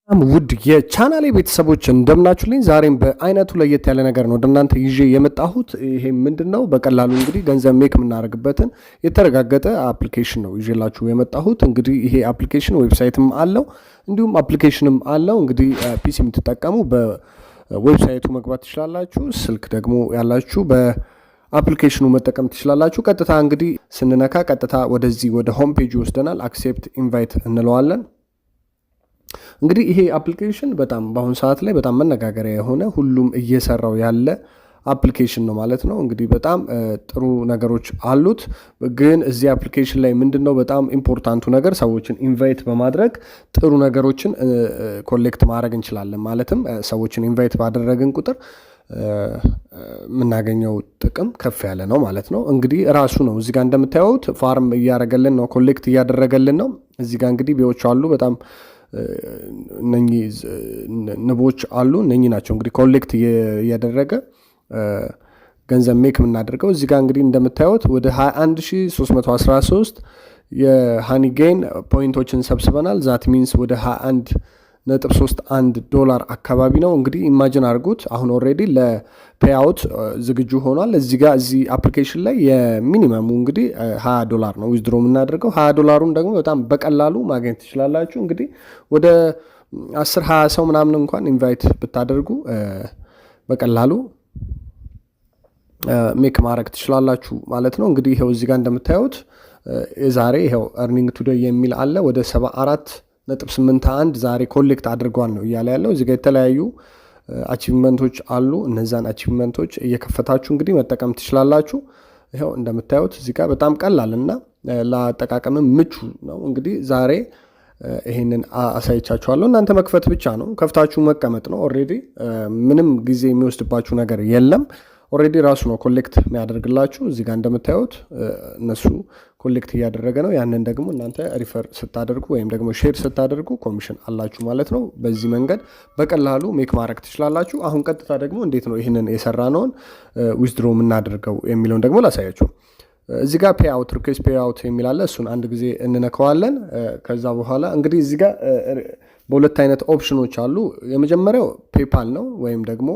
ውድ የቻናሌ ቤተሰቦች እንደምናችሁልኝ ዛሬም በአይነቱ ለየት ያለ ነገር ነው ወደናንተ ይዤ የመጣሁት። ይሄ ምንድነው? በቀላሉ እንግዲህ ገንዘብ ሜክ የምናደርግበትን የተረጋገጠ አፕሊኬሽን ነው ይዤላችሁ የመጣሁት። እንግዲህ ይሄ አፕሊኬሽን ዌብሳይትም አለው እንዲሁም አፕሊኬሽንም አለው። እንግዲህ ፒሲ የምትጠቀሙ በዌብሳይቱ መግባት ትችላላችሁ፣ ስልክ ደግሞ ያላችሁ በአፕሊኬሽኑ መጠቀም ትችላላችሁ። ቀጥታ እንግዲህ ስንነካ ቀጥታ ወደዚህ ወደ ሆም ፔጅ ይወስደናል። አክሴፕት ኢንቫይት እንለዋለን። እንግዲህ ይሄ አፕሊኬሽን በጣም በአሁን ሰዓት ላይ በጣም መነጋገሪያ የሆነ ሁሉም እየሰራው ያለ አፕሊኬሽን ነው ማለት ነው። እንግዲህ በጣም ጥሩ ነገሮች አሉት። ግን እዚህ አፕሊኬሽን ላይ ምንድነው በጣም ኢምፖርታንቱ ነገር ሰዎችን ኢንቫይት በማድረግ ጥሩ ነገሮችን ኮሌክት ማድረግ እንችላለን። ማለትም ሰዎችን ኢንቫይት ባደረግን ቁጥር የምናገኘው ጥቅም ከፍ ያለ ነው ማለት ነው። እንግዲህ ራሱ ነው እዚህ ጋር እንደምታዩት ፋርም እያደረገልን ነው፣ ኮሌክት እያደረገልን ነው። እዚህ ጋር እንግዲህ ቢዎች አሉ፣ በጣም እነኚህ ንቦች አሉ። እነኚህ ናቸው እንግዲህ ኮሌክት እያደረገ ገንዘብ ሜክ የምናደርገው። እዚህ ጋር እንግዲህ እንደምታዩት ወደ 21313 የሃኒ ጌን ፖይንቶችን ሰብስበናል። ዛት ሚንስ ወደ 21.31 ዶላር አካባቢ ነው። እንግዲህ ኢማጂን አድርጉት አሁን ኦልሬዲ ለፔይአውት ዝግጁ ሆኗል። እዚህ ጋር እዚህ አፕሊኬሽን ላይ የሚኒመሙ እንግዲህ 20 ዶላር ነው ዊዝድሮ የምናደርገው። 20 ዶላሩን ደግሞ በጣም በቀላሉ ማግኘት ትችላላችሁ። እንግዲህ ወደ 10-20 ሰው ምናምን እንኳን ኢንቫይት ብታደርጉ በቀላሉ ሜክ ማድረግ ትችላላችሁ ማለት ነው። እንግዲህ ይኸው እዚህ ጋር እንደምታዩት የዛሬ ይኸው earning today የሚል አለ። ወደ 74.81 ዛሬ ኮሌክት አድርጓል ነው እያለ ያለው። እዚህ ጋር የተለያዩ አቺቭመንቶች አሉ። እነዛን አቺቭመንቶች እየከፈታችሁ እንግዲህ መጠቀም ትችላላችሁ። ይኸው እንደምታዩት እዚህ ጋር በጣም ቀላል እና ለአጠቃቀምም ምቹ ነው። እንግዲህ ዛሬ ይሄንን አሳይቻችኋለሁ። እናንተ መክፈት ብቻ ነው፣ ከፍታችሁ መቀመጥ ነው። ኦልሬዲ ምንም ጊዜ የሚወስድባችሁ ነገር የለም። ኦልሬዲ ራሱ ነው ኮሌክት የሚያደርግላችሁ። እዚህ ጋር እንደምታዩት እነሱ ኮሌክት እያደረገ ነው። ያንን ደግሞ እናንተ ሪፈር ስታደርጉ ወይም ደግሞ ሼር ስታደርጉ ኮሚሽን አላችሁ ማለት ነው። በዚህ መንገድ በቀላሉ ሜክ ማድረግ ትችላላችሁ። አሁን ቀጥታ ደግሞ እንዴት ነው ይህንን የሰራነውን ዊዝድሮ የምናደርገው የሚለውን ደግሞ ላሳያችሁ። እዚህ ጋር ፔይአውት ሪኩዌስት ፔይአውት የሚል አለ። እሱን አንድ ጊዜ እንነካዋለን። ከዛ በኋላ እንግዲህ እዚህ ጋር በሁለት አይነት ኦፕሽኖች አሉ። የመጀመሪያው ፔፓል ነው ወይም ደግሞ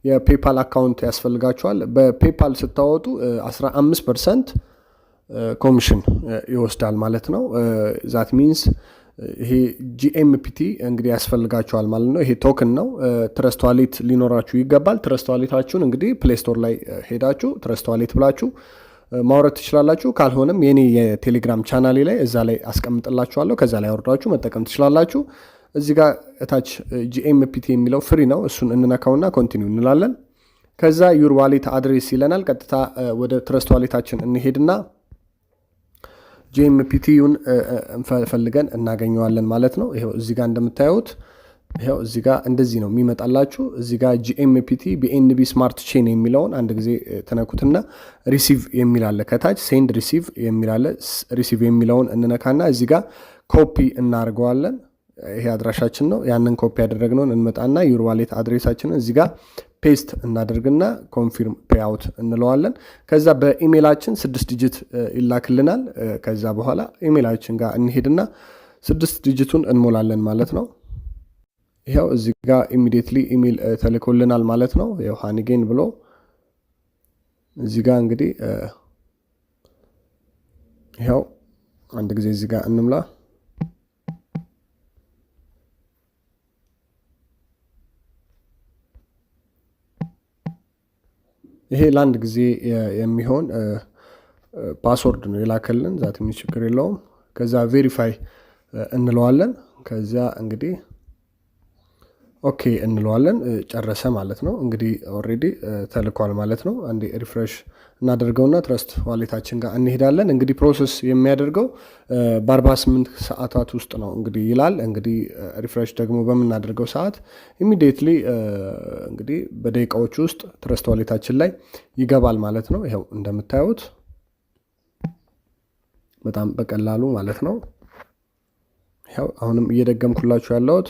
የፔፓል አካውንት ያስፈልጋቸዋል። በፔፓል ስታወጡ 15% ኮሚሽን ይወስዳል ማለት ነው። ዛት ሚንስ ይሄ ጂኤምፒቲ እንግዲህ ያስፈልጋቸዋል ማለት ነው። ይሄ ቶክን ነው። ትረስት ዋሌት ሊኖራችሁ ይገባል። ትረስት ዋሌታችሁን እንግዲህ ፕሌይ ስቶር ላይ ሄዳችሁ ትረስት ዋሌት ብላችሁ ማውረድ ትችላላችሁ። ካልሆነም የኔ የቴሌግራም ቻናሌ ላይ እዛ ላይ አስቀምጥላችኋለሁ። ከዛ ላይ አወርዳችሁ መጠቀም ትችላላችሁ። እዚህ ጋር እታች ጂኤምፒቲ የሚለው ፍሪ ነው። እሱን እንነካውና ኮንቲኒው እንላለን። ከዛ ዩር ዋሌት አድሬስ ይለናል። ቀጥታ ወደ ትረስት ዋሌታችን እንሄድና ጂኤምፒቲውን ፈልገን እናገኘዋለን ማለት ነው። ይሄው እዚህ ጋር እንደምታዩት ይሄው እዚህ ጋር እንደዚህ ነው የሚመጣላችሁ። እዚህ ጋር ጂኤምፒቲ ቢኤንቢ ስማርት ቼን የሚለውን አንድ ጊዜ ተነኩትና ሪሲቭ የሚል አለ ከታች ሴንድ ሪሲቭ የሚል አለ። ሪሲቭ የሚለውን እንነካና እዚህ ጋር ኮፒ እናደርገዋለን። ይሄ አድራሻችን ነው። ያንን ኮፒ ያደረግነውን እንመጣና ዩር ዋሌት አድሬሳችንን እዚህ ጋር ፔስት እናደርግና ኮንፊርም ፔይአውት እንለዋለን። ከዛ በኢሜይላችን 6 ዲጂት ይላክልናል። ከዛ በኋላ ኢሜይላችን ጋር እንሄድና 6 ዲጂቱን እንሞላለን ማለት ነው። ይሄው እዚህ ጋር ኢሚዲየትሊ ኢሜይል ተልኮልናል ማለት ነው። ይሄው ሃኒጌን ብሎ እዚህ ጋር እንግዲህ ይሄው አንድ ጊዜ እዚህ ጋር እንምላ። ይሄ ለአንድ ጊዜ የሚሆን ፓስወርድ ነው የላከልን። ዛት ምንም ችግር የለውም። ከዛ ቬሪፋይ እንለዋለን። ከዛ እንግዲህ ኦኬ እንለዋለን። ጨረሰ ማለት ነው። እንግዲህ ኦልሬዲ ተልኳል ማለት ነው። አንዴ ሪፍሬሽ እናደርገውና ትረስት ዋሌታችን ጋር እንሄዳለን። እንግዲህ ፕሮሰስ የሚያደርገው በ48 ሰዓታት ውስጥ ነው እንግዲህ ይላል። እንግዲህ ሪፍሬሽ ደግሞ በምናደርገው ሰዓት ኢሚዲየትሊ እንግዲህ በደቂቃዎች ውስጥ ትረስት ዋሌታችን ላይ ይገባል ማለት ነው። ይኸው እንደምታዩት በጣም በቀላሉ ማለት ነው። ይኸው አሁንም እየደገምኩላችሁ ያለሁት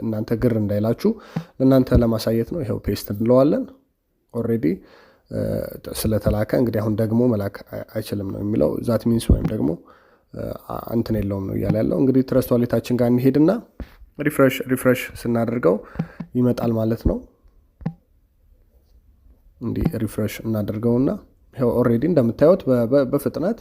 እናንተ ግር እንዳይላችሁ ለእናንተ ለማሳየት ነው። ይኸው ፔስት እንለዋለን። ኦልሬዲ ስለተላከ እንግዲህ አሁን ደግሞ መላክ አይችልም ነው የሚለው። ዛት ሚንስ ወይም ደግሞ እንትን የለውም ነው እያለ ያለው። እንግዲህ ትረስት ዋሌታችን ጋር እንሄድና ሪፍሬሽ ስናደርገው ይመጣል ማለት ነው። እንዲህ ሪፍሬሽ እናደርገውና ይኸው ኦልሬዲ እንደምታዩት በፍጥነት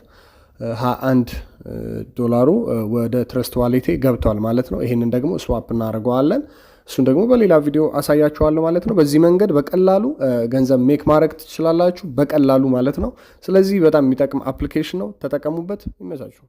$21 ወደ ትረስት ዋሌቴ ገብቷል ማለት ነው። ይሄንን ደግሞ ስዋፕ እናደርገዋለን። እሱን ደግሞ በሌላ ቪዲዮ አሳያችኋለሁ ማለት ነው። በዚህ መንገድ በቀላሉ ገንዘብ ሜክ ማድረግ ትችላላችሁ፣ በቀላሉ ማለት ነው። ስለዚህ በጣም የሚጠቅም አፕሊኬሽን ነው፣ ተጠቀሙበት። ይመቻችሁ።